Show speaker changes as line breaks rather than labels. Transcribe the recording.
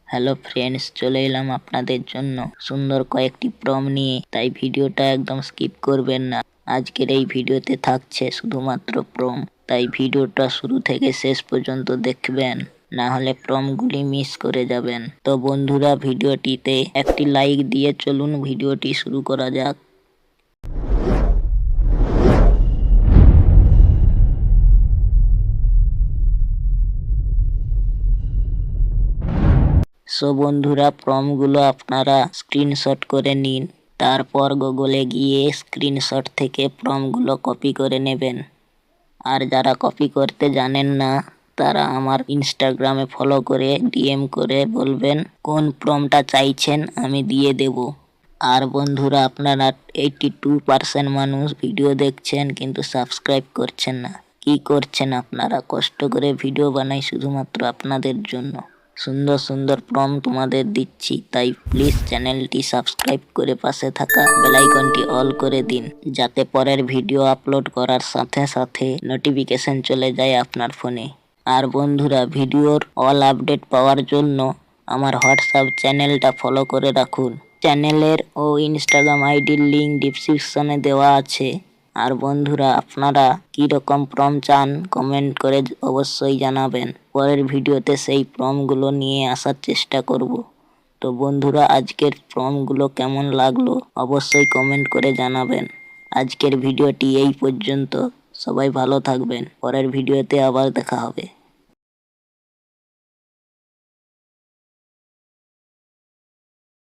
Hello friends, চলে এলাম আপনাদের জন্য সুন্দর কয়েকটি প্রম নিয়ে। তাই ভিডিওটা একদম স্কিপ করবেন না। আজকের এই ভিডিওতে থাকছে শুধুমাত্র প্রম, তাই ভিডিওটা শুরু থেকে শেষ পর্যন্ত দেখবেন, না হলে প্রমগুলি মিস করে যাবেন। তো বন্ধুরা, ভিডিওটিতে একটি লাইক দিয়ে চলুন ভিডিওটি শুরু করা যাক। সো বন্ধুরা, প্রমগুলো আপনারা স্ক্রিনশট করে নিন। তারপর গুগলে গিয়ে স্ক্রিনশট থেকে প্রমগুলো কপি করে নেবেন। আর যারা কপি করতে জানেন না, তারা আমার ইনস্টাগ্রামে ফলো করে ডিএম করে বলবেন কোন প্রমটা চাইছেন, আমি দিয়ে দেব। আর বন্ধুরা, আপনারা 82% মানুষ ভিডিও দেখছেন কিন্তু সাবস্ক্রাইব করছেন না। কি করছেন আপনারা? কষ্ট করে ভিডিও বানাই শুধুমাত্র আপনাদের জন্য। সুন্দর সুন্দর প্রম তোমাদের দিচ্ছি, তাই প্লিজ চ্যানেলটি সাবস্ক্রাইব করে পাশে থাকা বেল আইকনটি অল করে দিন, যাতে পরের ভিডিও আপলোড করার সাথে সাথে নোটিফিকেশন চলে যায় আপনার ফোনে। আর বন্ধুরা, ভিডিওর অল আপডেট পাওয়ার জন্য আমার হোয়াটসঅ্যাপ চ্যানেলটা ফলো করে রাখুন। চ্যানেলের ও ইনস্টাগ্রাম আইডির লিঙ্ক ডিসক্রিপশনে দেওয়া আছে। আর বন্ধুরা, আপনারা কি রকম প্রম চান কমেন্ট করে অবশ্যই জানাবেন। পরের ভিডিওতে সেই প্রমগুলো নিয়ে আসার চেষ্টা করব। তো বন্ধুরা, আজকের প্রমগুলো কেমন লাগলো অবশ্যই কমেন্ট করে জানাবেন। আজকের ভিডিওটি এই পর্যন্ত। সবাই ভালো থাকবেন। পরের ভিডিওতে আবার দেখা হবে।